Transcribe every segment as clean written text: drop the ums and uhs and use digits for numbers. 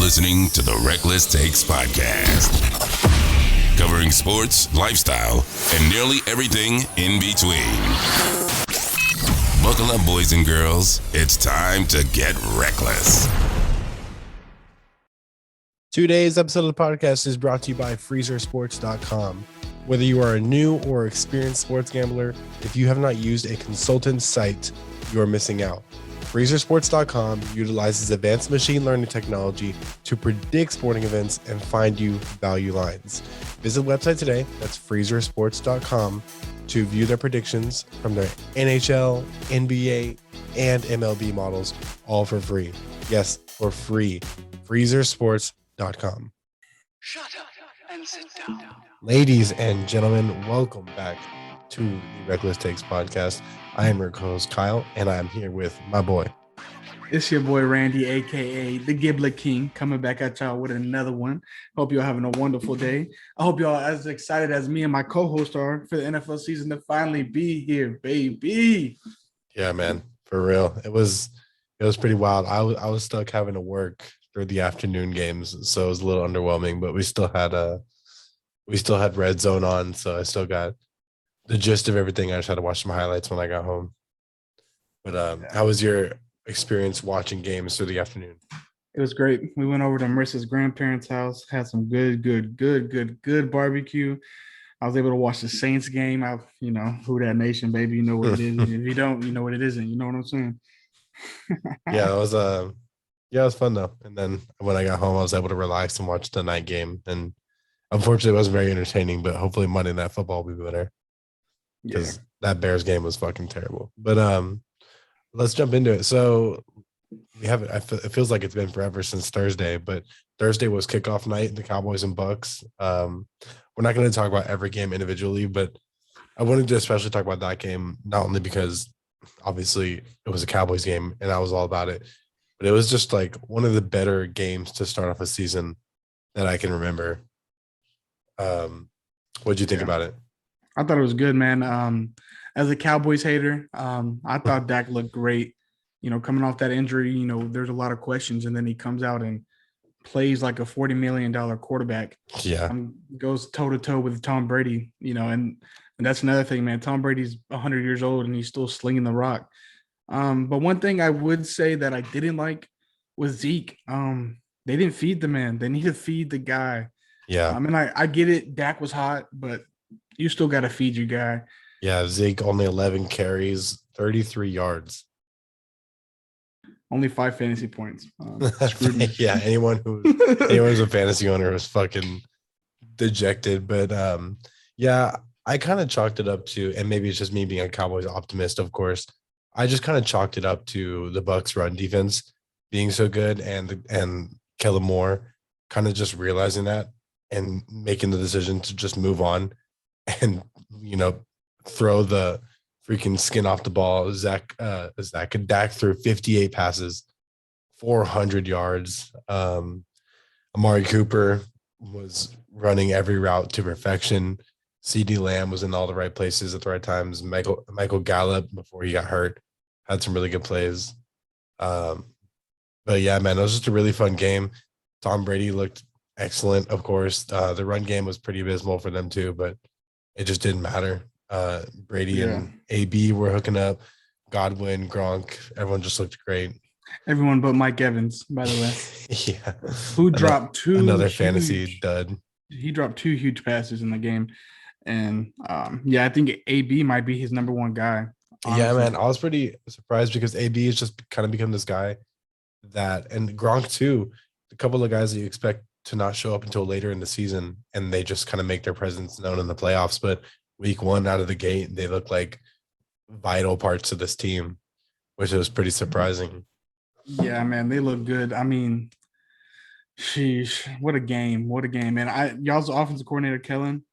listening to the Reckless Takes Podcast, covering sports, lifestyle, and nearly everything in between. Buckle up, boys and girls. It's time to get reckless. Today's episode of the podcast is brought to you by freezersports.com. Whether you are a new or experienced sports gambler, if you have not used a consultant site, you are missing out. Freezersports.com utilizes advanced machine learning technology to predict sporting events and find you value lines. Visit the website today, that's freezersports.com, to view their predictions from their NHL, NBA, and MLB models, all for free. Yes, for free. Freezersports.com. Shut up and sit down. Ladies and gentlemen, welcome back to the Reckless Takes Podcast. I am your host, Kyle, and I am here with my boy. It's your boy, Randy, a.k.a. the Giblet King, coming back at y'all with another one. Hope y'all having a wonderful day. I hope y'all are as excited as me and my co-host are for the NFL season to finally be here, baby. Yeah, man, for real. It was pretty wild. I was stuck having to work through the afternoon games, so it was a little underwhelming, but we still had Red Zone on, so I still got the gist of everything. I just had to watch some highlights when I got home. But how was your experience watching games through the afternoon? It was great. We went over to Marissa's grandparents' house, had some good barbecue. I was able to watch the Saints game. Who that nation, baby, you know what it is. If you don't, you know what it isn't. You know what I'm saying? Yeah, it was fun though. And then when I got home, I was able to relax and watch the night game. And unfortunately, it wasn't very entertaining, but hopefully Monday Night Football will be better. Because that Bears game was fucking terrible. But let's jump into it. So it feels like it's been forever since Thursday, but Thursday was kickoff night, the Cowboys and Bucks. We're not going to talk about every game individually, but I wanted to especially talk about that game, not only because obviously it was a Cowboys game and I was all about it, but it was just like one of the better games to start off a season that I can remember. What'd you think about it? I thought it was good, man. As a Cowboys hater, I thought Dak looked great. Coming off that injury, there's a lot of questions, and then he comes out and plays like a $40 million quarterback. Yeah. Goes toe-to-toe with Tom Brady, and that's another thing, man. Tom Brady's 100 years old, and he's still slinging the rock. But one thing I would say that I didn't like was Zeke. They didn't feed the man. They need to feed the guy. Yeah. I get it. Dak was hot, but you still got to feed your guy. Yeah, Zeke only 11 carries, 33 yards. Only 5 fantasy points. Yeah, anyone who's a fantasy owner was fucking dejected. But yeah, I kind of chalked it up to, and maybe it's just me being a Cowboys optimist, of course. I just kind of chalked it up to the Bucs run defense being so good and Kellen Moore kind of just realizing that and making the decision to just move on and, throw the freaking skin off the ball. Dak threw 58 passes, 400 yards. Amari Cooper was running every route to perfection. CeeDee Lamb was in all the right places at the right times. Michael Gallup, before he got hurt, had some really good plays. But yeah, man, it was just a really fun game. Tom Brady looked excellent, of course. The run game was pretty abysmal for them too, but it just didn't matter. Brady and AB were hooking up. Godwin, Gronk, everyone just looked great. Everyone but Mike Evans, by the way. Yeah. Who dropped another fantasy dud. He dropped 2 huge passes in the game. And I think AB might be his number one guy. Honestly. Yeah, man. I was pretty surprised because AB has just kind of become this guy and Gronk too, a couple of guys that you expect to not show up until later in the season, and they just kind of make their presence known in the playoffs. But week 1 out of the gate, they look like vital parts of this team, which was pretty surprising. Yeah, man, they look good. I mean, sheesh, what a game. And y'all's offensive coordinator, Kellen,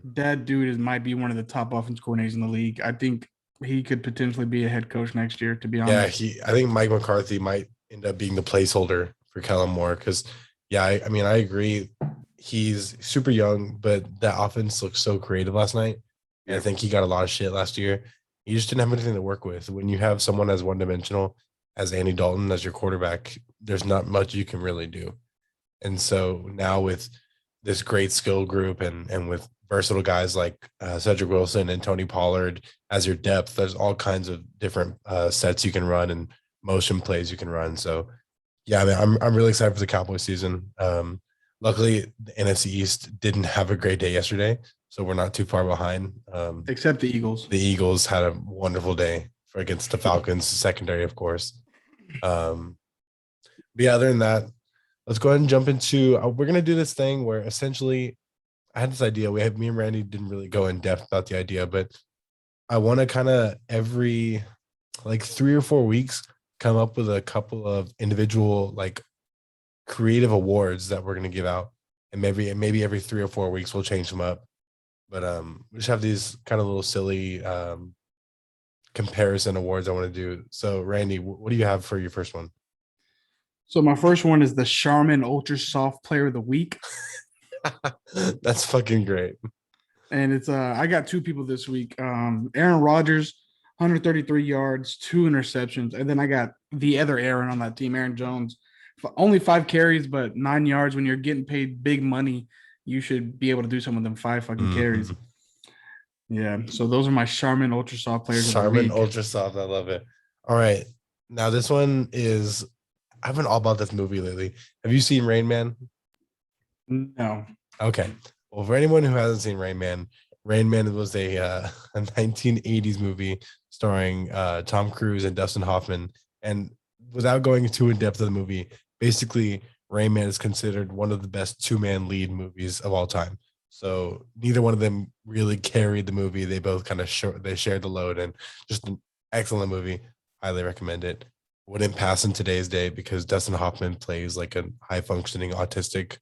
that dude might be one of the top offensive coordinators in the league. I think he could potentially be a head coach next year, to be honest. Yeah, I think Mike McCarthy might end up being the placeholder for Kellen Moore because, I agree. He's super young, but that offense looked so creative last night. And I think he got a lot of shit last year. He just didn't have anything to work with. When you have someone as one-dimensional as Andy Dalton as your quarterback, there's not much you can really do. And so now with this great skill group and with versatile guys like Cedric Wilson and Tony Pollard as your depth, there's all kinds of different sets you can run and motion plays you can run. So yeah, I mean, I'm really excited for the Cowboys season. Luckily, the NFC East didn't have a great day yesterday, so we're not too far behind. Except the Eagles. The Eagles had a wonderful day against the Falcons secondary, of course. But yeah, other than that, let's go ahead and jump into. We're gonna do this thing where essentially, I had this idea. Me and Randy didn't really go in depth about the idea, but I want to kind of every like 3 or 4 weeks come up with a couple of individual like creative awards that we're gonna give out, and maybe every 3 or 4 weeks we'll change them up. But we just have these kind of little silly comparison awards I want to do. So Randy, what do you have for your first one? So my first one is the Charmin Ultra Soft Player of the Week. That's fucking great. And it's I got 2 people this week. Aaron Rodgers, 133 yards, 2 interceptions. And then I got the other Aaron on that team, Aaron Jones. Only 5 carries, but 9 yards. When you're getting paid big money, you should be able to do some of them 5 fucking carries. Yeah. So those are my Charmin Ultra Soft players. Charmin Ultra Soft. I love it. All right. Now this one is, I've been all about this movie lately. Have you seen Rain Man? No. Okay. Well, for anyone who hasn't seen Rain Man was a 1980s movie starring Tom Cruise and Dustin Hoffman. And without going too in depth of the movie, basically Rain Man is considered one of the best 2-man lead movies of all time. So neither one of them really carried the movie. They both kind of shared the load, and just an excellent movie. Highly recommend it. Wouldn't pass in today's day because Dustin Hoffman plays like a high functioning autistic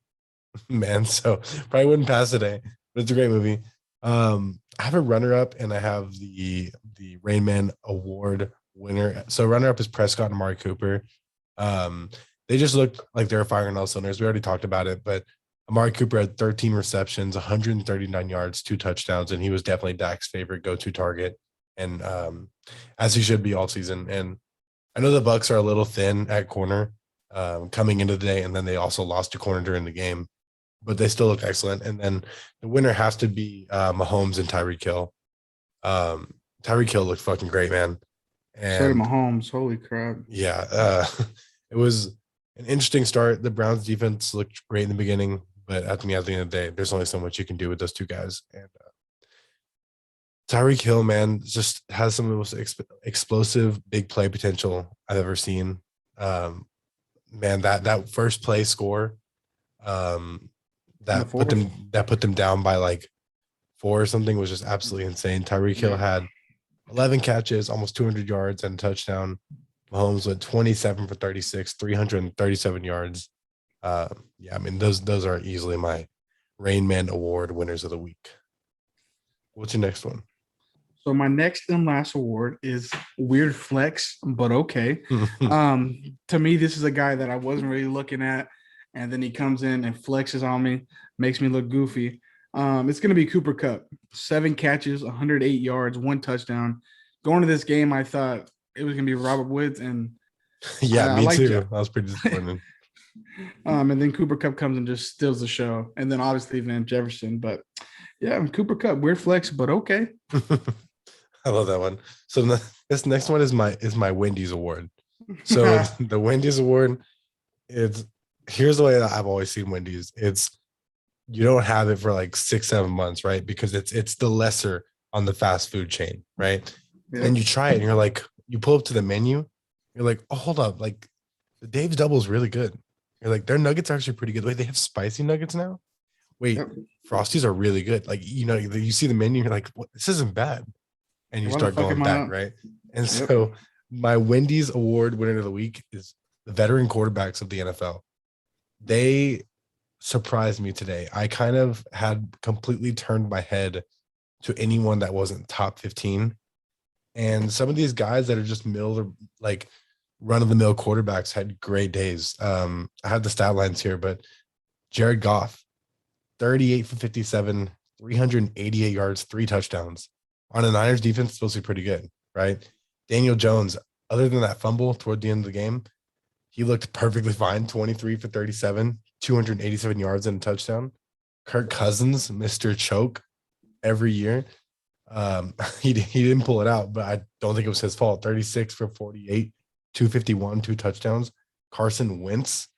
man. So probably wouldn't pass today, but it's a great movie. I have a runner up, and I have the Rain Man Award winner. So runner up is Prescott and Amari Cooper. They just looked like they were firing on all cylinders. We already talked about it, but Amari Cooper had 13 receptions, 139 yards, 2 touchdowns, and he was definitely Dak's favorite go-to target, and as he should be all season. And I know the Bucs are a little thin at corner coming into the day, and then they also lost a corner during the game, but they still look excellent. And then the winner has to be Mahomes and Tyreek Hill. Tyreek Hill looked fucking great, man. And so did Mahomes. Holy crap. Yeah. It was an interesting start. The Browns defense looked great in the beginning, but at the end of the day, there's only so much you can do with those 2 guys. And Tyreek Hill, man, just has some of the most explosive big play potential I've ever seen. Man, that first play score, that put them down by like 4 or something was just absolutely insane. Tyreek Hill had 11 catches, almost 200 yards, and a touchdown. Mahomes went 27 for 36, 337 yards. Yeah, I mean, those are easily my Rain Man Award winners of the week. What's your next one? So my next and last award is Weird Flex, but okay. To me, this is a guy that I wasn't really looking at, and then he comes in and flexes on me, makes me look goofy. It's going to be Cooper Kupp. 7 catches, 108 yards, 1 touchdown. Going to this game, I thought it was going to be Robert Woods, and yeah, me too. I was pretty disappointed. And then Cooper Kupp comes and just steals the show, and then obviously Van Jefferson. But yeah, Cooper Kupp, weird flex, but okay. I love that one. So this next one is my Wendy's award. So the Wendy's award, here's the way that I've always seen Wendy's. It's you don't have it for like 6-7 months, right? Because it's the lesser on the fast food chain, right? Yeah. And you try it, and you're like, you pull up to the menu, you're like, oh, hold up, like the Dave's Double is really good. You're like, their nuggets are actually pretty good. Wait, they have spicy nuggets now? Wait, Frosties are really good. Like, you see the menu, you're like, what? This isn't bad. And you start going back, right? And so my Wendy's award winner of the week is the veteran quarterbacks of the NFL. They surprised me today. I kind of had completely turned my head to anyone that wasn't top 15. And some of these guys that are just run-of-the-mill quarterbacks had great days. I have the stat lines here, but Jared Goff, 38 for 57, 388 yards, 3 touchdowns. On a Niners defense, supposed to be pretty good, right? Daniel Jones, other than that fumble toward the end of the game, He looked perfectly fine. 23 for 37, 287 yards and a touchdown. Kirk Cousins, Mr. Choke, every year. He didn't pull it out, but I don't think it was his fault. 36 for 48, 251, 2 touchdowns. Carson Wentz,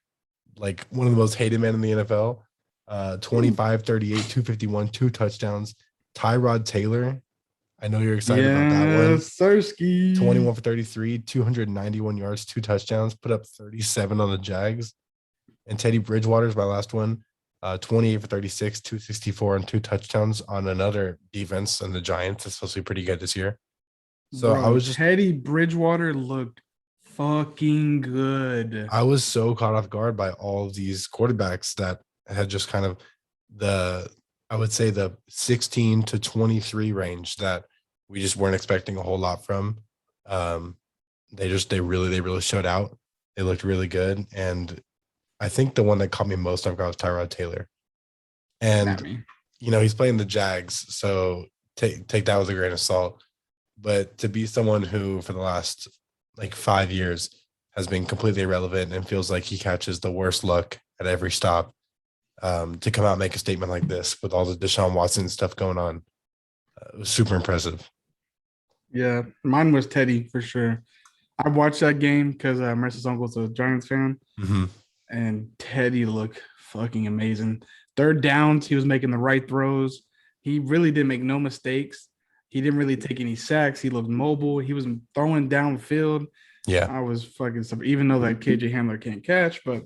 like one of the most hated men in the NFL. 25, 38, 251, 2 touchdowns. Tyrod Taylor, I know you're excited about that one. Sirski. 21 for 33, 291 yards, 2 touchdowns, put up 37 on the Jags. And Teddy Bridgewater is my last one. 28 for 36, 264, and 2 touchdowns on another defense, and the Giants is supposed to be pretty good this year. So Bro, I was just Teddy Bridgewater looked fucking good. I was so caught off guard by all of these quarterbacks that had just kind of I would say the 16 to 23 range that we just weren't expecting a whole lot from. They really showed out. They looked really good. And I think the one that caught me most off guard was Tyrod Taylor. And, he's playing the Jags, so take that with a grain of salt. But to be someone who for the last 5 years has been completely irrelevant and feels like he catches the worst luck at every stop, to come out and make a statement like this with all the Deshaun Watson stuff going on, it was super impressive. Yeah, mine was Teddy for sure. I watched that game because Marissa's uncle's a Giants fan, and Teddy looked fucking amazing. Third downs, he was making the right throws. He really didn't make no mistakes. He didn't really take any sacks. He looked mobile. He was throwing downfield. Yeah, I was fucking even though that KJ Hamler can't catch, but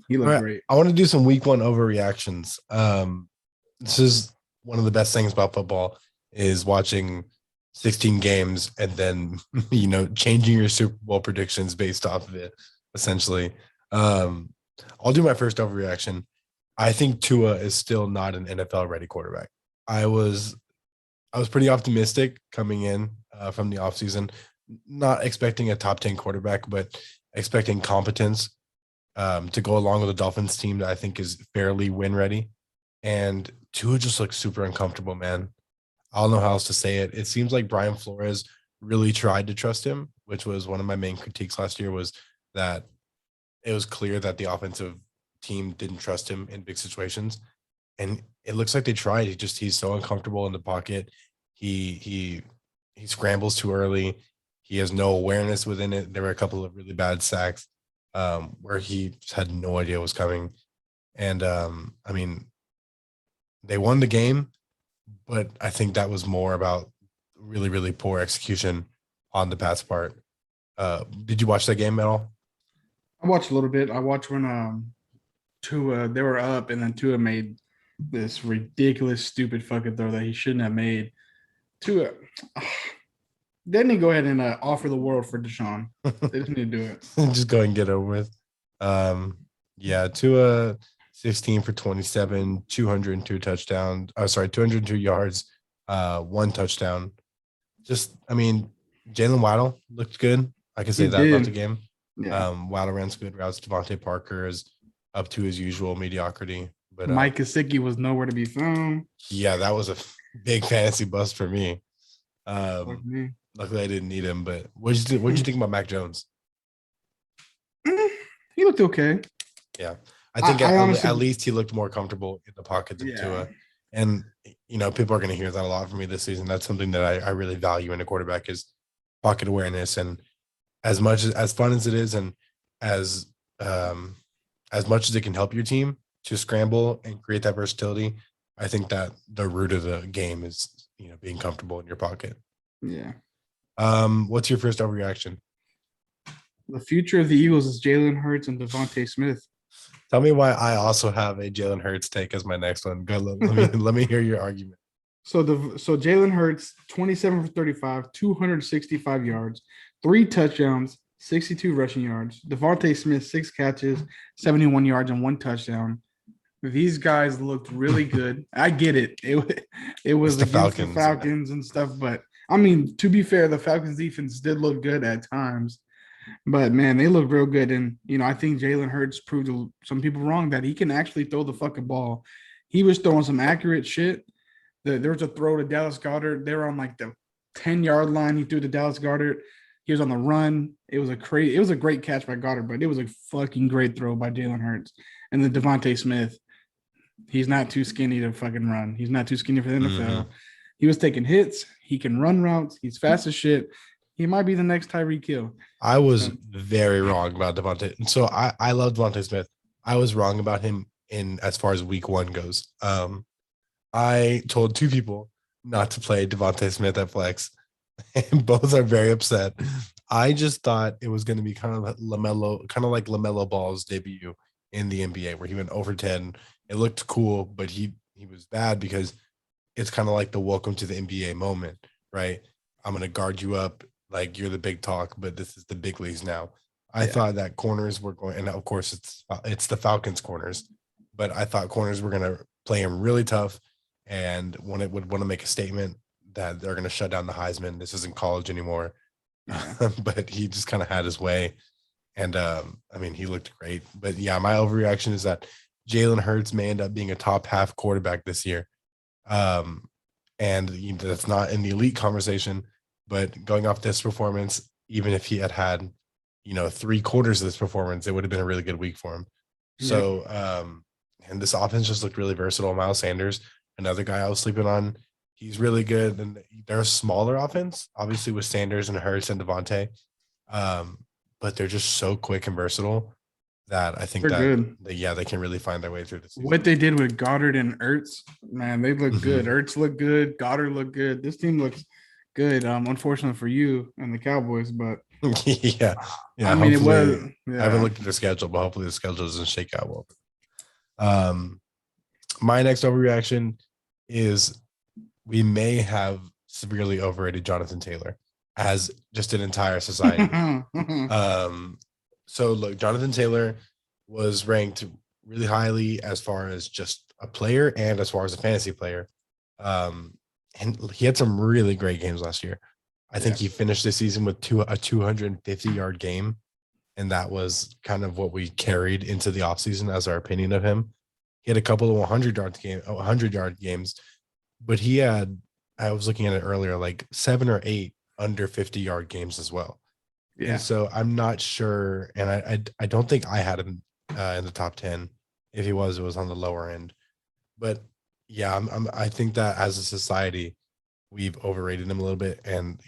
he looked great. I want to do some week 1 overreactions. This is one of the best things about football is watching 16 games and then, changing your Super Bowl predictions based off of it, essentially. I'll do my first overreaction. I think Tua is still not an NFL-ready quarterback. I was pretty optimistic coming in from the offseason, not expecting a top 10 quarterback, but expecting competence to go along with a Dolphins team that I think is fairly win ready. And Tua just looks super uncomfortable, man. I don't know how else to say it. It seems like Brian Flores really tried to trust him, which was one of my main critiques last year, was that it was clear that the offensive team didn't trust him in big situations. And it looks like they tried. He's so uncomfortable in the pocket. He scrambles too early. He has no awareness within it. There were a couple of really bad sacks where he had no idea what was coming. And they won the game, but I think that was more about really, really poor execution on the Pats' part. Did you watch that game at all? I watched a little bit. I watched when Tua, they were up, and then Tua made this ridiculous, stupid fucking throw that he shouldn't have made. Tua, didn't he go ahead and offer the world for Deshaun? They just need to do it. Just go and get it over with. Tua, 16 for 27, 202 touchdowns. 202 yards, 1 touchdown. Jalen Waddle looked good. I can say that about the game. Yeah. Waddle ran some good routes. Devontae Parker is up to his usual mediocrity. But Mike Gesicki was nowhere to be found. Yeah, that was a big fantasy bust for me. Luckily, I didn't need him. But what'd you think about Mac Jones? He looked okay. Yeah, I think at least he looked more comfortable in the pocket than Tua. And people are going to hear that a lot from me this season. That's something that I really value in a quarterback is pocket awareness. And as fun as it is, and as much as it can help your team to scramble and create that versatility, I think that the root of the game is being comfortable in your pocket. Yeah. What's your first overreaction? The future of the Eagles is Jalen Hurts and Devontae Smith. Tell me why I also have a Jalen Hurts take as my next one. Go. Let me hear your argument. So Jalen Hurts, 27 for 35, 265 yards, 3 touchdowns, 62 rushing yards. Devontae Smith, 6 catches, 71 yards, and 1 touchdown. These guys looked really good. I get it. It was against the Falcons and stuff, but to be fair, the Falcons defense did look good at times. But man, they look real good. And I think Jalen Hurts proved to some people wrong that he can actually throw the fucking ball. He was throwing some accurate shit. There was a throw to Dallas Goedert. They were on the 10-yard line. He threw to Dallas Goedert. He was on the run. It was a great catch by Goddard, but it was a fucking great throw by Jalen Hurts. And then Devontae Smith, he's not too skinny to fucking run. He's not too skinny for the NFL. He was taking hits. He can run routes. He's fast as shit. He might be the next Tyreek Hill. I was very wrong about Devontae. And so I love Devontae Smith. I was wrong about him in as far as week 1 goes. I told 2 people not to play Devontae Smith at flex, and both are very upset. I just thought it was going to be kind of like LaMelo Ball's debut in the NBA, where he went over 10. It looked cool, but he was bad because it's kind of like the welcome to the NBA moment, right? I'm going to guard you up like you're the big talk, but this is the big leagues now. I thought that corners were going, and of course it's the Falcons corners, but I thought corners were going to play him really tough, and when it would want to make a statement that they're going to shut down the Heisman. This isn't college anymore. But he just kind of had his way. And I mean, he looked great. But yeah, my overreaction is that Jalen Hurts may end up being a top half quarterback this year. And that's not in the elite conversation, but going off this performance, even if he had 3 quarters of this performance, it would have been a really good week for him. So, and this offense just looked really versatile. Miles Sanders, another guy I was sleeping on, he's really good. And they're a smaller offense, obviously, with Sanders and Hurts and Devontae. But they're just so quick and versatile that I think they can really find their way through this season. What they did with Goddard and Ertz, man, they look good. Ertz looked good. Goddard looked good. This team looks good. Unfortunately for you and the Cowboys, but yeah. I mean, it was. Yeah. I haven't looked at the schedule, but hopefully the schedule doesn't shake out well. My next overreaction is we may have severely overrated Jonathan Taylor as just an entire society. So look, Jonathan Taylor was ranked really highly as far as just a player and as far as a fantasy player. And he had some really great games last year. I think he finished the season with a 250-yard game. And that was kind of what we carried into the offseason as our opinion of him. He had a couple of 100-yard games, but he had, I was looking at it earlier, like 7 or 8 under 50-yard games as well. Yeah. And so I'm not sure, and I don't think I had him in the top 10. If he was, it was on the lower end. But yeah, I think that as a society, we've overrated him a little bit, and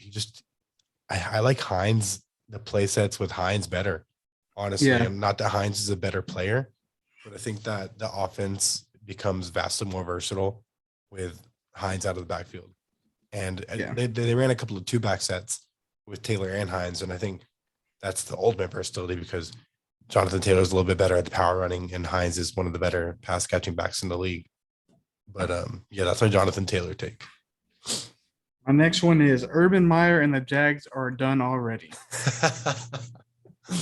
I like Hines, the play sets with Hines better, honestly. Yeah. And not that Hines is a better player, but I think that the offense becomes vastly more versatile with Hines out of the backfield. And they ran a couple of 2-back sets with Taylor and Hines, and I think that's the ultimate versatility because Jonathan Taylor is a little bit better at the power running, and Hines is one of the better pass catching backs in the league. But that's my Jonathan Taylor take. My next one is Urban Meyer and the Jags are done already.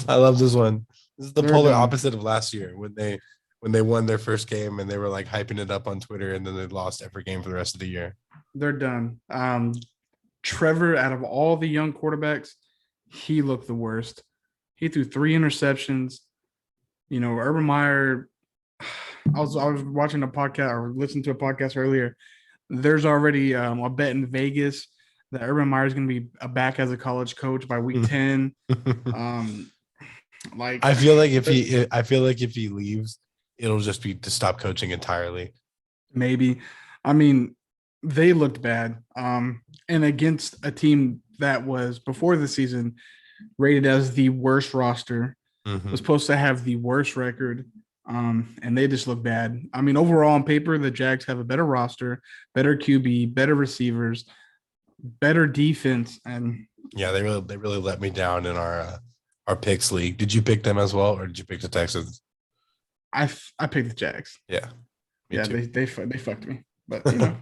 I love this one. This is the polar opposite of last year when they won their first game and they were like hyping it up on Twitter, and then they lost every game for the rest of the year. They're done. Trevor, out of all the young quarterbacks, he looked the worst. He threw 3 interceptions. Urban Meyer, I was watching a podcast or listening to a podcast earlier. There's already a bet in Vegas that Urban Meyer is going to be back as a college coach by week 10. I feel like if he leaves, it'll just be to stop coaching entirely. Maybe. I mean, they looked bad. And against a team that was before the season rated as the worst roster, was supposed to have the worst record. And they just look bad. I mean, overall on paper, the Jags have a better roster, better QB, better receivers, better defense. And yeah, they really let me down in our picks league. Did you pick them as well, or did you pick the Texans? I picked the Jags. Yeah. Too. They fucked me. But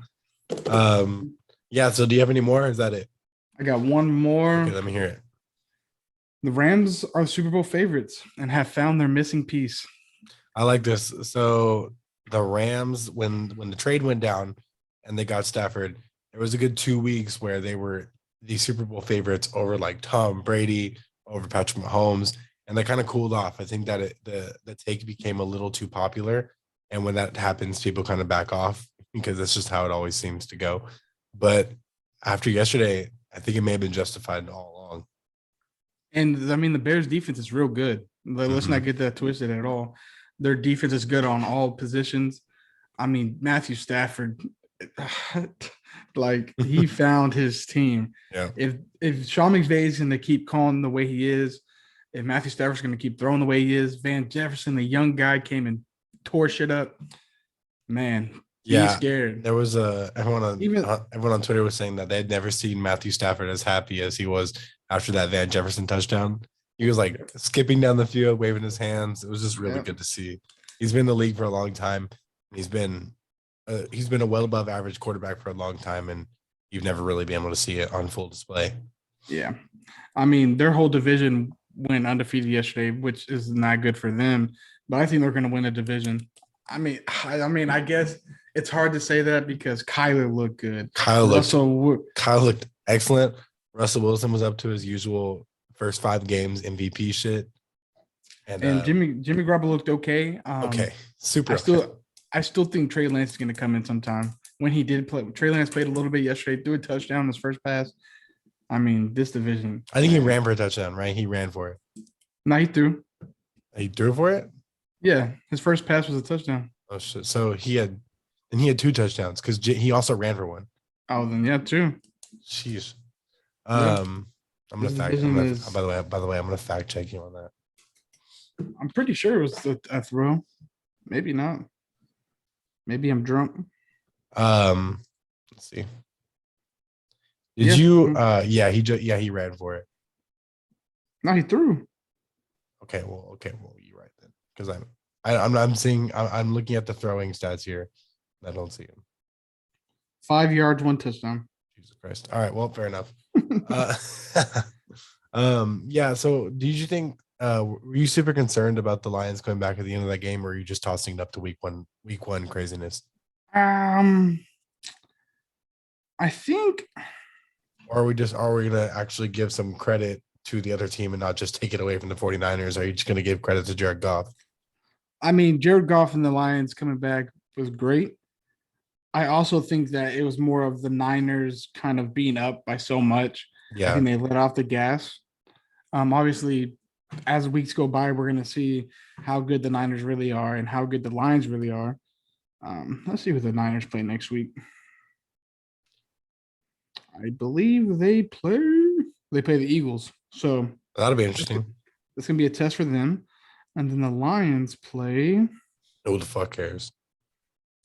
yeah, so do you have any more, or is that it? I got one more. Okay, let me hear it. The Rams are Super Bowl favorites and have found their missing piece. I like this. So the Rams, when the trade went down and they got Stafford, there was a good 2 weeks where they were the Super Bowl favorites over like Tom Brady, over Patrick Mahomes, and they kind of cooled off. I think that the take became a little too popular, and when that happens, people kind of back off because that's just how it always seems to go. But after yesterday, I think it may have been justified all along. And I mean, the Bears defense is real good. Let's Mm-hmm. not get that twisted at all. Their defense is good on all positions. I mean, Matthew Stafford, like he found his team. Yeah. If Sean McVay is going to keep calling the way he is, if Matthew Stafford's going to keep throwing the way he is, Van Jefferson, the young guy, came and tore shit up. Man, he's scared. There was everyone Even on Twitter was saying that they had never seen Matthew Stafford as happy as he was after that Van Jefferson touchdown. He was like skipping down the field, waving his hands. It was just really good to see. He's been in the league for a long time. He's been a well above average quarterback for a long time, and you've never really been able to see it on full display. Yeah, I mean, their whole division went undefeated yesterday, which is not good for them. But I think they're going to win a division. I mean, I guess it's hard to say that because Kyler looked good. Kyle looked excellent. Russell Wilson was up to his usual first 5 games MVP shit. And Jimmy Garoppolo looked okay. Okay, super. I still think Trey Lance is going to come in sometime. When he did play, Trey Lance played a little bit yesterday, threw a touchdown on his first pass. I mean, this division. I think he ran for a touchdown, right? He ran for it. No, he threw. He threw for it? Yeah, his first pass was a touchdown. Oh shit! So he had 2 touchdowns because he also ran for one. Oh, then yeah, 2. Jeez. Yeah. I'm gonna fact. By the way, I'm gonna fact check you on that. I'm pretty sure it was a throw. Maybe not. Maybe I'm drunk. Let's see. Did you? He ran for it. No, he threw. Okay, well, you're right then, because I'm looking at the throwing stats here. I don't see him. 5 yards, 1 touchdown. Jesus Christ! All right, well, fair enough. Yeah. So, did you think? Were you super concerned about the Lions coming back at the end of that game, or are you just tossing it up to week one craziness? I think. Or are we gonna actually give some credit to the other team and not just take it away from the 49ers? Are you just gonna give credit to Jared Goff? I mean, Jared Goff and the Lions coming back was great. I also think that it was more of the Niners kind of being up by so much. Yeah. I think they let off the gas. Obviously, as weeks go by, we're going to see how good the Niners really are and how good the Lions really are. Let's see who the Niners play next week. I believe they play the Eagles. So that'll be interesting. It's going to be a test for them. And then the Lions play. Who the fuck cares?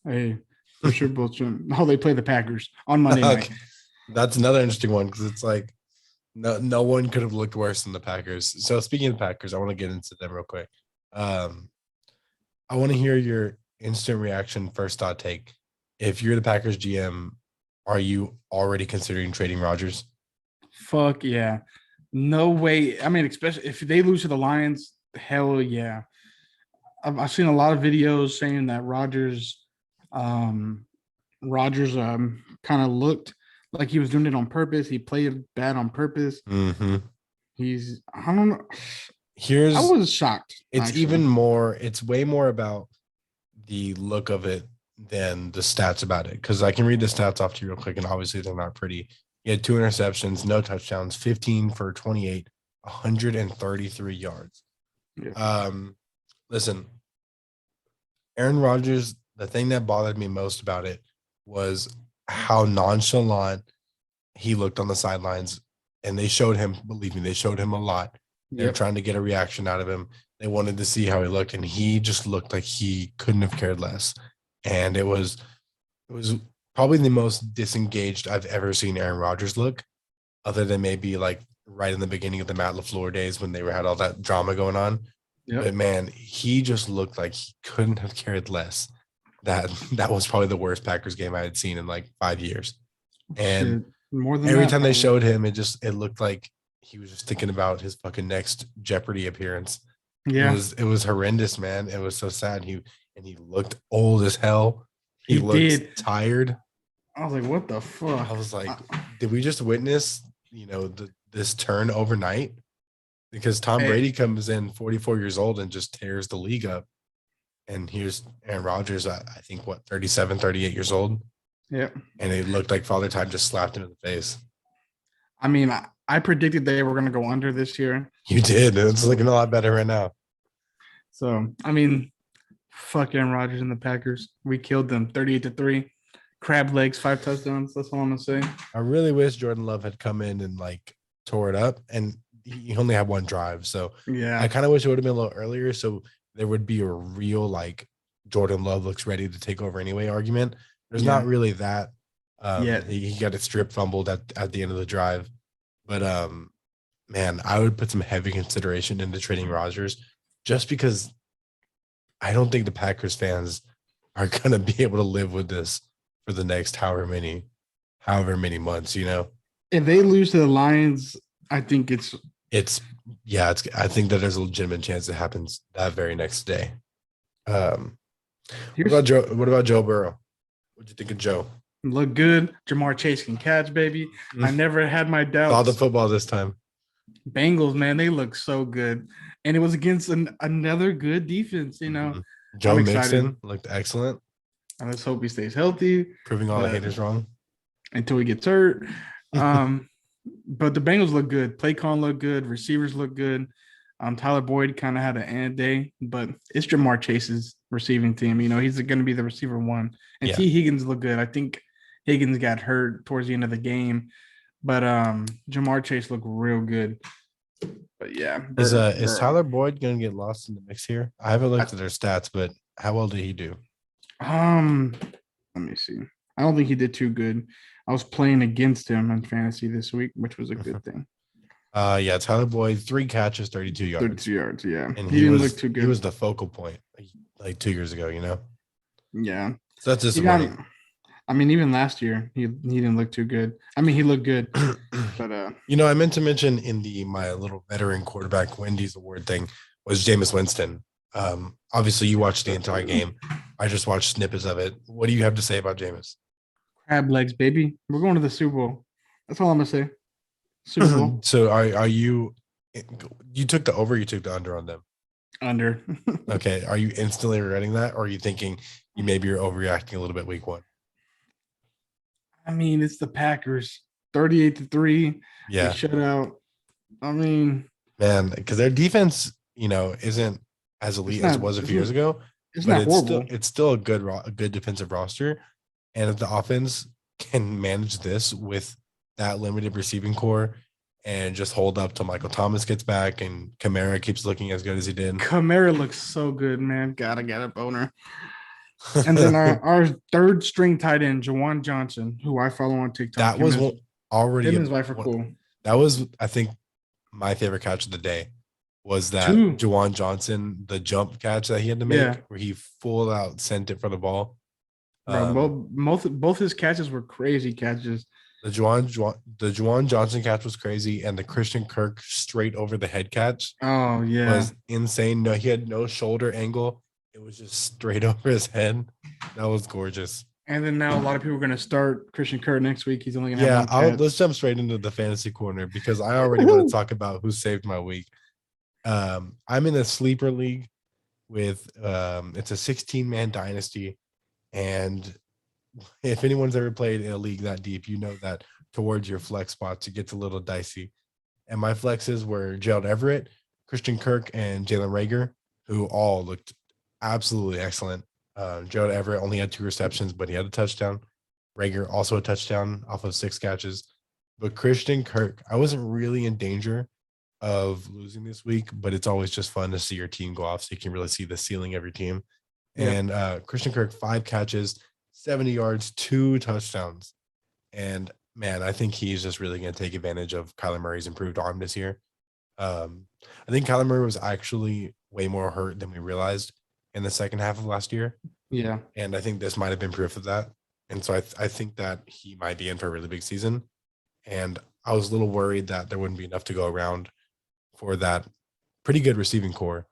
Hey, for sure, bullshit. Oh, they play the Packers on Monday night. That's another interesting one because it's like no one could have looked worse than the Packers. So speaking of Packers, I want to get into them real quick. I want to hear your instant reaction, first thought take. If you're the Packers GM, are you already considering trading Rodgers? Fuck yeah. No way. I mean, especially if they lose to the Lions, hell yeah. I've seen a lot of videos saying that Rodgers kind of looked like he was doing it on purpose. He played bad on purpose. Mm-hmm. I don't know. I was shocked. It's actually. It's way more about the look of it than the stats about it. Because I can read the stats off to you real quick, and obviously they're not pretty. He had 2 interceptions, no touchdowns, 15 for 28, 133 yards. Yeah. Listen, Aaron Rodgers, the thing that bothered me most about it was how nonchalant he looked on the sidelines. And they showed him, believe me, they showed him a lot. They were trying to get a reaction out of him. They wanted to see how he looked, and he just looked like he couldn't have cared less. And it was probably the most disengaged I've ever seen Aaron Rodgers look, other than maybe like right in the beginning of the Matt LaFleur days when they had all that drama going on. Yep. But man, he just looked like he couldn't have cared less. That was probably the worst Packers game I had seen in like 5 years. And more than every time they showed him, it looked like he was just thinking about his fucking next Jeopardy appearance. Yeah, it was horrendous, man. It was so sad. He looked old as hell. He looked tired. I was like, what the fuck? I was like, did we just witness, this turn overnight? Because Tom Brady comes in 44 years old and just tears the league up. And here's Aaron Rodgers, I think, 37, 38 years old. Yeah. And it looked like Father Time just slapped him in the face. I mean, I predicted they were going to go under this year. You did. It's looking a lot better right now. So, I mean, fuck Aaron Rodgers and the Packers. We killed them 38-3. Crab legs, 5 touchdowns. That's all I'm going to say. I really wish Jordan Love had come in and like tore it up, and he only had one drive. So Yeah. I kind of wish it would have been a little earlier. So there would be a real like Jordan Love looks ready to take over anyway argument. There's not really that. He got it strip fumbled at the end of the drive. But man, I would put some heavy consideration into trading Rodgers just because I don't think the Packers fans are gonna be able to live with this for the next however many months, you know. If they lose to the Lions, I think I think that there's a legitimate chance it happens that very next day. What about Joe Burrow? What'd you think of Joe? Look good. Jamar Chase can catch, baby. I never had my doubts. Saw the football this time. Bengals, man, they look so good. And it was against another good defense, you know. Joe Mixon looked excellent. And let's hope he stays healthy. Proving all the haters wrong. Until he gets hurt. But the Bengals look good. Play call look good. Receivers look good. Tyler Boyd kind of had an end day, but it's Jamar Chase's receiving team. You know, he's going to be the receiver one. And T. Higgins looked good. I think Higgins got hurt towards the end of the game, but Jamar Chase looked real good. But yeah. Is Tyler Boyd going to get lost in the mix here? I haven't looked at their stats, but how well did he do? Let me see. I don't think he did too good. I was playing against him in fantasy this week, which was a good thing. Tyler Boyd, 3 catches, 32 yards. 32 yards, yeah. And he didn't look too good. He was the focal point like 2 years ago, you know? Yeah. So that's disappointing. I mean, even last year, he didn't look too good. I mean, he looked good. But you know, I meant to mention in my little veteran quarterback Wendy's award thing was Jameis Winston. Obviously you watched the entire game. I just watched snippets of it. What do you have to say about Jameis? Crab legs, baby. We're going to the Super Bowl. That's all I'm gonna say. Super Bowl. So are you took the over, you took the under on them? Under. Okay. Are you instantly regretting that, or are you thinking you're overreacting a little bit week 1? I mean, it's the Packers. 38-3. Yeah. Shutout. I mean, man, because their defense, you know, isn't as elite as it was a few years ago. It's not horrible. It's still a good defensive roster. And if the offense can manage this with that limited receiving core and just hold up till Michael Thomas gets back and Kamara keeps looking as good as he did. Kamara looks so good, man. Gotta get a boner. And then our third string tight end, Jawan Johnson, who I follow on TikTok. That was already him and his wife are cool. That was, I think, my favorite catch of the day was that Jawan Johnson, the jump catch that he had to make, where he full out sent it for the ball. Bro, both his catches were crazy catches. The Jawan Johnson catch was crazy, and the Christian Kirk straight over the head catch. Oh yeah, was insane. No, he had no shoulder angle. It was just straight over his head. That was gorgeous. And then now a lot of people are going to start Christian Kirk next week. He's only going to have one catch. Let's jump straight into the fantasy corner because I already want to talk about who saved my week. I'm in a sleeper league with it's a 16-man dynasty. And if anyone's ever played in a league that deep, you know that towards your flex spots, it gets a little dicey. And my flexes were Gerald Everett, Christian Kirk, and Jalen Reagor, who all looked absolutely excellent. Gerald Everett only had 2 receptions, but he had a touchdown. Reagor also a touchdown off of 6 catches. But Christian Kirk, I wasn't really in danger of losing this week, but it's always just fun to see your team go off so you can really see the ceiling of your team. And Christian Kirk, 5 catches, 70 yards, 2 touchdowns. And, man, I think he's just really going to take advantage of Kyler Murray's improved arm this year. I think Kyler Murray was actually way more hurt than we realized in the second half of last year. Yeah. And I think this might have been proof of that. And so I think that he might be in for a really big season. And I was a little worried that there wouldn't be enough to go around for that pretty good receiving core.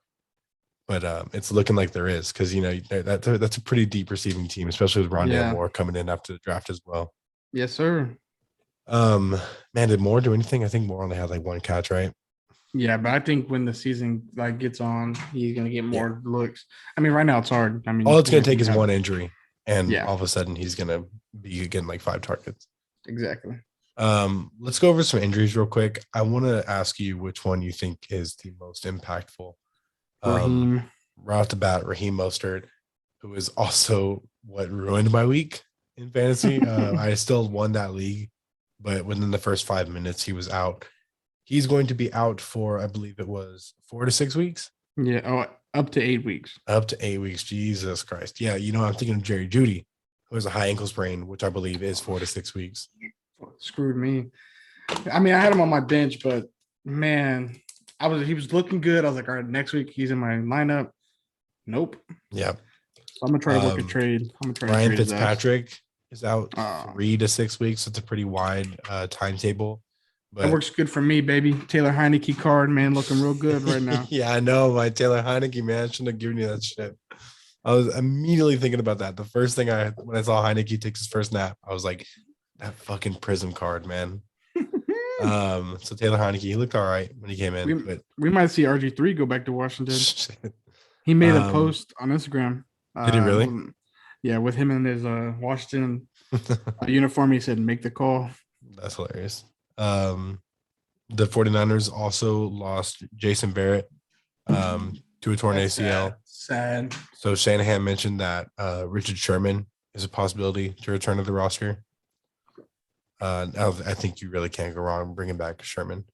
But it's looking like there is because, you know, that's a pretty deep receiving team, especially with Rondale Moore coming in after the draft as well. Yes, sir. Man, did Moore do anything? I think Moore only had like 1 catch, right? Yeah, but I think when the season gets on, he's gonna get more looks. I mean, right now it's hard. I mean, all it's gonna take is 1 injury, and all of a sudden he's gonna be getting like 5 targets. Exactly. Let's go over some injuries real quick. I want to ask you which one you think is the most impactful. Raheem. Right off the bat, Raheem Mostert, who is also what ruined my week in fantasy. I still won that league, but within the first 5 minutes, he was out. He's going to be out for, I believe it was 4 to 6 weeks. Yeah. Oh, up to 8 weeks. Up to 8 weeks. Jesus Christ. Yeah, I'm thinking of Jerry Jeudy, who has a high ankle sprain, which I believe is 4 to 6 weeks. Screwed me. I mean, I had him on my bench, but man, he was looking good. I was like, all right, next week he's in my lineup. Nope. Yeah. So I'm gonna try to work a trade. I'm gonna try Ryan to trade Fitzpatrick is out 3 to 6 weeks. It's a pretty wide timetable. But that works good for me, baby. Taylor Heineke card, man, looking real good right now. Yeah, I know. My Taylor Heineke, man, I shouldn't have given you that shit. I was immediately thinking about that. The first thing when I saw Heineke take his first nap, I was like, that fucking Prism card, man. So Taylor Heineke, he looked all right when he came in. We might see RG3 go back to Washington. He made a post on Instagram. Did he really? Yeah, with him in his Washington uniform. He said, make the call. That's hilarious. The 49ers also lost Jason Barrett to a torn ACL. Sad. So Shanahan mentioned that Richard Sherman is a possibility to return to the roster. I think you really can't go wrong bringing back Sherman.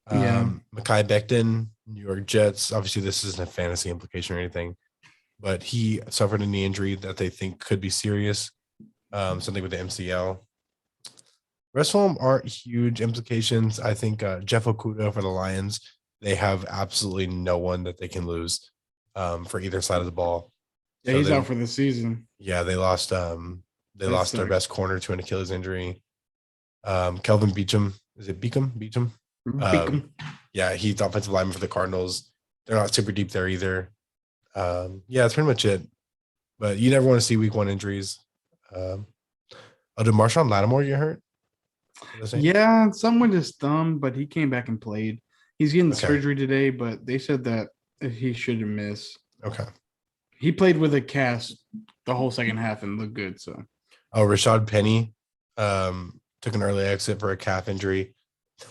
Mekhi Becton, New York Jets. Obviously, this isn't a fantasy implication or anything, but he suffered a knee injury that they think could be serious, something with the MCL. Rest of them aren't huge implications. I think Jeff Okudah for the Lions, they have absolutely no one that they can lose for either side of the ball. Yeah, so he's out for the season. Yeah, they lost their best corner to an Achilles injury. Kelvin Beachum. Is it Beachum? Beachum. Yeah, he's the offensive lineman for the Cardinals. They're not super deep there either. Yeah, that's pretty much it. But you never want to see week 1 injuries. Did Marshawn Lattimore get hurt? Yeah, someone his thumb, but he came back and played. He's getting surgery today, but they said that he shouldn't miss. Okay. He played with a cast the whole second half and looked good. So, Rashad Penny took an early exit for a calf injury.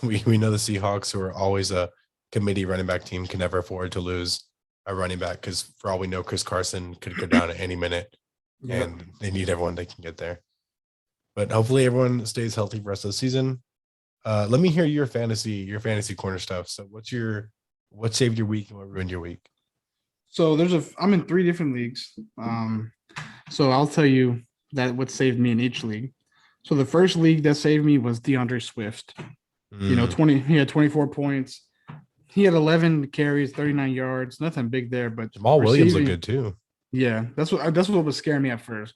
We know the Seahawks, who are always a committee running back team, can never afford to lose a running back because, for all we know, Chris Carson could go down at any minute, and they need everyone that can get there. But hopefully, everyone stays healthy for the rest of the season. Let me hear your fantasy corner stuff. So, what saved your week and what ruined your week? So I'm in 3 different leagues. So I'll tell you that what saved me in each league. So the first league that saved me was Deandre Swift. He had 24 points. He had 11 carries, 39 yards, nothing big there, but Jamal Williams looked good too. Yeah, that's what was scaring me at first.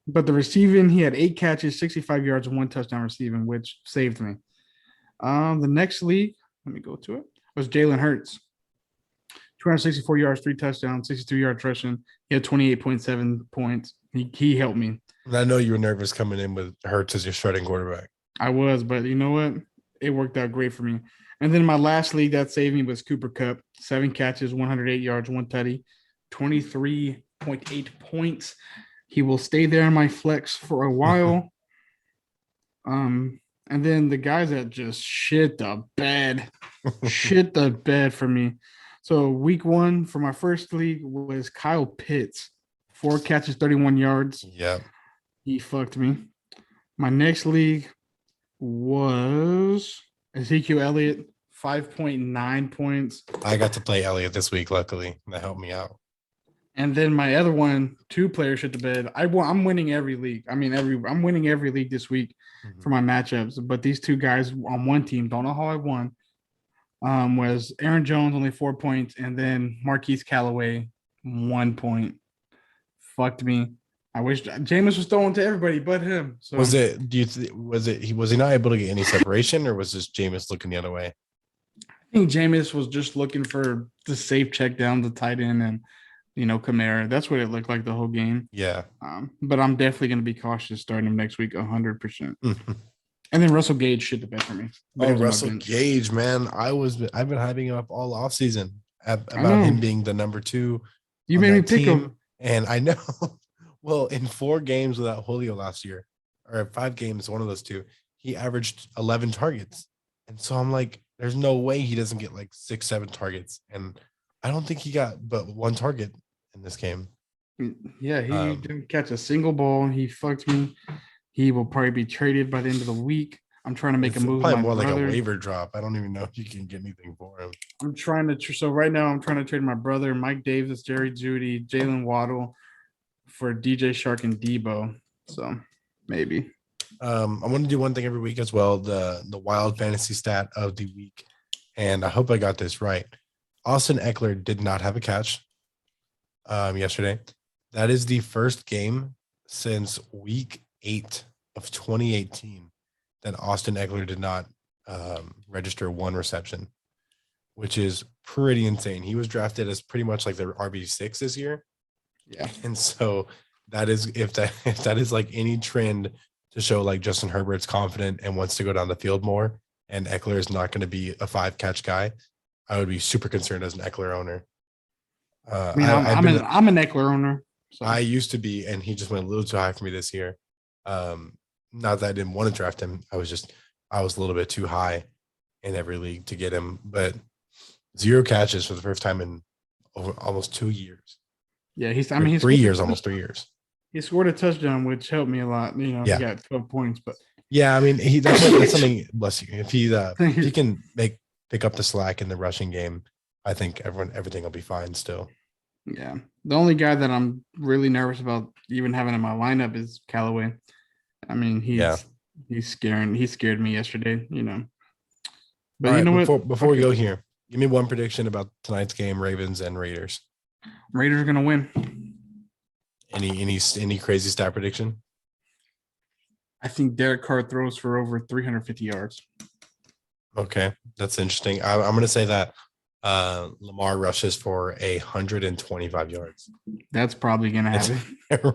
But the receiving, he had 8 catches, 65 yards, and 1 touchdown receiving, which saved me. The next league, let me go to it, was Jalen Hurts. 264 yards, 3 touchdowns, 63-yard rushing. He had 28.7 points. He helped me. And I know you were nervous coming in with Hurts as your starting quarterback. I was, but you know what? It worked out great for me. And then my last league that saved me was Cooper Kupp. 7 catches, 108 yards, 1 tutty, 23.8 points. He will stay there in my flex for a while. And then the guys that just shit the bed for me. So week 1 for my first league was Kyle Pitts. 4 catches, 31 yards. Yeah. He fucked me. My next league was Ezekiel Elliott, 5.9 points. I got to play Elliott this week, luckily. That helped me out. And then my other one, 2 players shit the bed. I'm winning every league. I'm winning every league this week for my matchups. But these 2 guys on one team, don't know how I won. Was Aaron Jones, only 4 points, and then Marquise Callaway, 1 point. Fucked me. I wish Jameis was throwing to everybody but him. So was he not able to get any separation, or was just Jameis looking the other way? I think Jameis was just looking for the safe check down the tight end and Kamara. That's what it looked like the whole game. Yeah. But I'm definitely going to be cautious starting him next week, 100%. And then Russell Gage shit the bed for me. Russell Gage, man. I've been hyping him up all offseason about him being the number 2. You made me pick him. And I know, well, in 4 games without Julio last year, or 5 games, one of those 2, he averaged 11 targets. And so I'm like, there's no way he doesn't get like 6-7 targets. And I don't think he got but one target in this game. Yeah, he didn't catch a single ball. He fucked me. He will probably be traded by the end of the week. I'm trying to make a move. Probably more like a waiver drop. I don't even know if you can get anything for him. I'm trying to. So right now, I'm trying to trade my brother, Mike Davis, Jerry Jeudy, Jalen Waddle for DJ Shark and Debo. So maybe. I want to do one thing every week as well. The wild fantasy stat of the week, and I hope I got this right. Austin Eckler did not have a catch yesterday. That is the first game since week 8 of 2018 that Austin Eckler did not register one reception, which is pretty insane. He was drafted as pretty much like the RB6 this year. Yeah. And so that is if that is like any trend to show like Justin Herbert's confident and wants to go down the field more, and Eckler is not going to be a 5-catch guy, I would be super concerned as an Eckler owner. I'm an Eckler owner. So. I used to be, and he just went a little too high for me this year. Not that I didn't want to draft him. I was a little bit too high in every league to get him, but 0 catches for the first time in over almost 2 years. Yeah, he's 3 years, almost 3 years. He scored a touchdown, which helped me a lot. You know, yeah. He got 12 points, but yeah, I mean, that's something. Bless you. If he can pick up the slack in the rushing game, I think everything will be fine still. Yeah, the only guy that I'm really nervous about even having in my lineup is Callaway. I mean, he scared me yesterday. You know, but you know what? Before we go here, give me one prediction about tonight's game: Ravens and Raiders. Raiders are gonna win. Any crazy stat prediction? I think Derek Carr throws for over 350 yards. Okay, that's interesting. I'm going to say that Lamar rushes for 125 yards. That's probably going to happen.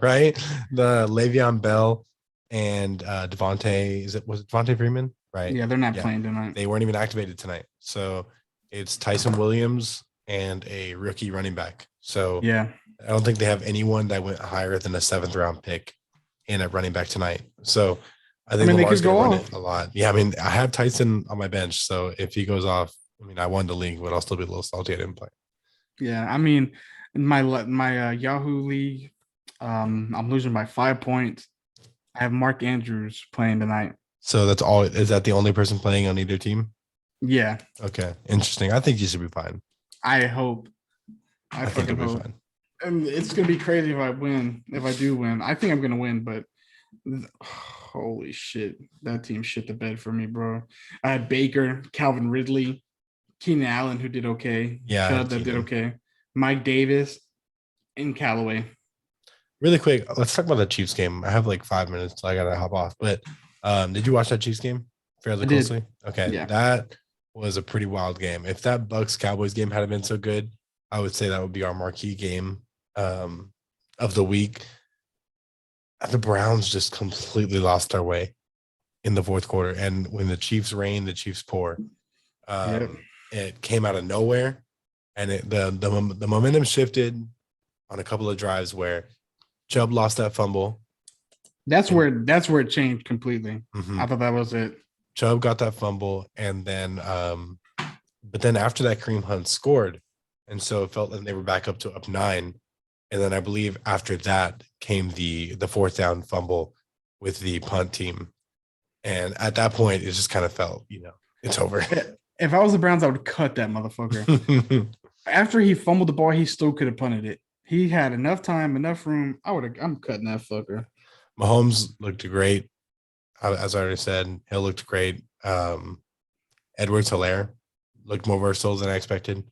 Right? The Le'Veon Bell and Devontae, was it Devontae Freeman? Right. Yeah, they're not playing tonight. They weren't even activated tonight. So it's Tyson Williams and a rookie running back. So yeah, I don't think they have anyone that went higher than a 7th round pick in a running back tonight. So I think Lamar's going to run it a lot. Yeah, I mean, I have Tyson on my bench. So if he goes off, I mean, I won the league, but I'll still be a little salty I didn't play. Yeah, I mean, in my Yahoo league, I'm losing by 5 points. I have Mark Andrews playing tonight. So that's all. Is that the only person playing on either team? Yeah. Okay. Interesting. I think you should be fine. I hope. I think it'll be fine. And it's gonna be crazy if I win. If I do win, I think I'm gonna win. But holy shit, that team shit the bed for me, bro. I had Baker, Calvin Ridley, Keenan Allen, who did okay. Yeah, Chubb that did okay. Mike Davis, and Callaway. Really quick, let's talk about the Chiefs game. I have like 5 minutes, so I gotta hop off. But did you watch that Chiefs game fairly closely? Okay, yeah. That was a pretty wild game. If that Bucks Cowboys game hadn't been so good, I would say that would be our marquee game of the week. The Browns just completely lost their way in the fourth quarter, and when the Chiefs reign, the Chiefs pour. It came out of nowhere, and the momentum shifted on a couple of drives where Chubb lost that fumble. That's where it changed completely. Mm-hmm. I thought that was it. Chubb got that fumble, and then but then after that, Kareem Hunt scored, and so it felt like they were back up 9. And then I believe after that came the 4th down fumble with the punt team, and at that point, it just kind of felt, it's over. If I was the Browns, I would cut that motherfucker. After he fumbled the ball, he still could have punted it. He had enough time, enough room. I'm cutting that fucker. Mahomes looked great. As I already said, Hill looked great. Edwards-Helaire looked more versatile than I expected.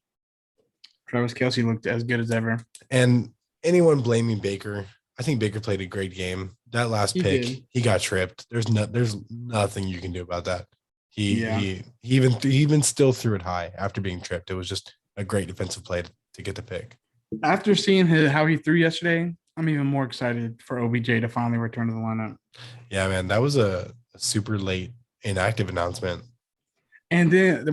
Travis Kelce looked as good as ever. And anyone blaming Baker, I think Baker played a great game. That last pick, he got tripped. There's nothing you can do about that. He even still threw it high after being tripped. It was just a great defensive play to get the pick. After seeing how he threw yesterday, I'm even more excited for OBJ to finally return to the lineup. Yeah, man, that was a super late inactive announcement. And then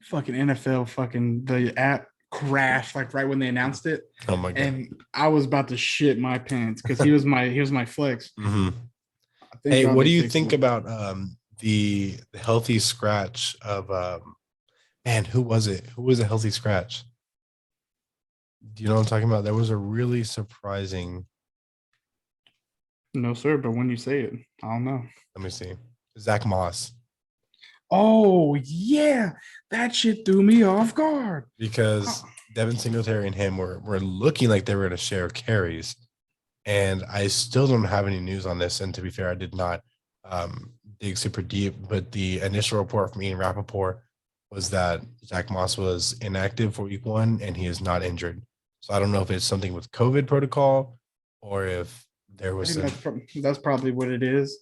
fucking NFL, the app crashed like right when they announced it. Oh my god! And I was about to shit my pants because he was my flex. Mm-hmm. Hey, God what they do you fixed think it. about the healthy scratch of man, who was it? Who was a healthy scratch? Do you know what I'm talking about? There was a really surprising. No, sir. But when you say it, I don't know. Let me see. Zach Moss. Oh yeah, that shit threw me off guard. Because Devin Singletary and him were looking like they were going to share carries. And I still don't have any news on this. And to be fair, I did not dig super deep. But the initial report from Ian Rappaport was that Zach Moss was inactive for week 1 and he is not injured. So I don't know if it's something with COVID protocol or if there I was think some. that's probably what it is.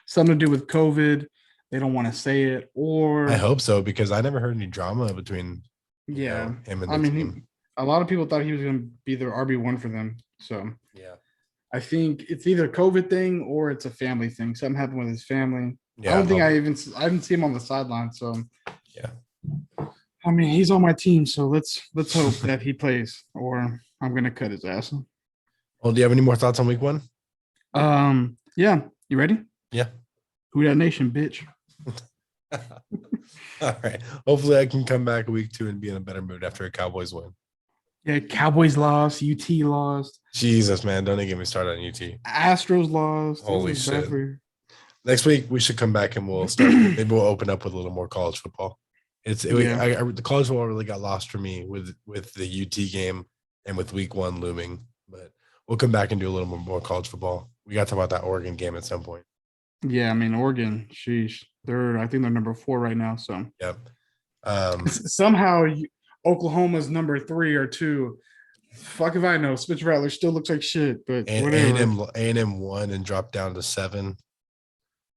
Something to do with COVID. They don't want to say it, or I hope so because I never heard any drama between yeah. him and I the mean, team. a lot of people thought he was going to be the RB1 for them. So Yeah. I think it's either a COVID thing or it's a family thing. Something happened with his family. Yeah. I don't think I didn't see him on the sideline. So yeah. I mean, he's on my team. So let's hope that he plays, or I'm gonna cut his ass. Well, do you have any more thoughts on week 1? Yeah. You ready? Yeah. Who that nation, bitch? All right. Hopefully I can come back week 2 and be in a better mood after a Cowboys win. Yeah, Cowboys lost, UT lost, Jesus, man. Don't even get me started on UT. Astros lost. Holy shit. Next week we should come back and we'll start. Maybe we'll open up with a little more college football. The college football really got lost for me with the UT game and with week 1 looming. But we'll come back and do a little more college football. We got to talk about that Oregon game at some point. Yeah, I mean Oregon. Sheesh, I think they're number 4 right now. So yep. Somehow Oklahoma's number 3 or 2. Fuck if I know. Spencer Rattler still looks like shit, but whatever. A&M won and dropped down to 7.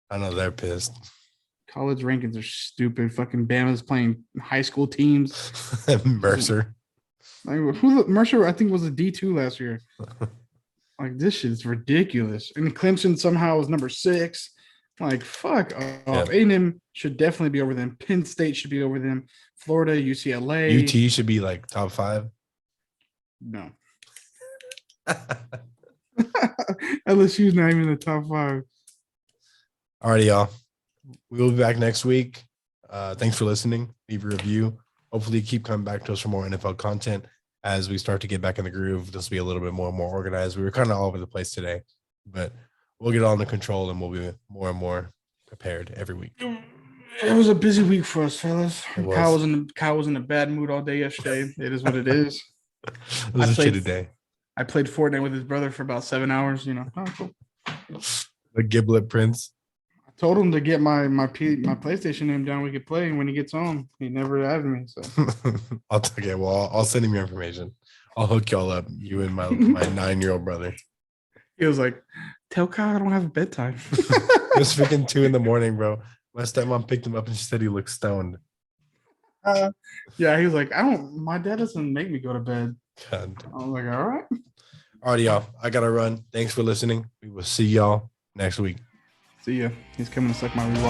I know they're pissed. College rankings are stupid. Fucking Bama's playing high school teams. Mercer. Mercer, I think, was a D2 last year. Like, this shit is ridiculous. And Clemson somehow is number 6. Like, fuck off. A&M should definitely be over them. Penn State should be over them. Florida, UCLA. UT should be like top 5. No. LSU's not even in the top 5. Alrighty, y'all. We will be back next week. Thanks for listening. Leave a review. Hopefully keep coming back to us for more NFL content as we start to get back in the groove. This will be a little bit more organized. We were kind of all over the place today, but we'll get all under control and we'll be more and more prepared every week. It was a busy week for us, fellas. Kyle was in a bad mood all day yesterday. It is what it is. It was a shitty day. I played Fortnite with his brother for about 7 hours. Oh, cool. The Giblet Prince. I told him to get my PlayStation name down. We could play when he gets home. He never added me. So I'll send him your information. I'll hook y'all up. You and my 9-year-old brother. He was like, "Tell Kyle I don't have a bedtime." It was freaking 2 a.m, bro. My stepmom picked him up and she said he looked stoned. Yeah, he was like, my dad doesn't make me go to bed. God. I was like, all right. Alrighty, y'all. I gotta run. Thanks for listening. We will see y'all next week. See ya. He's coming to suck my wee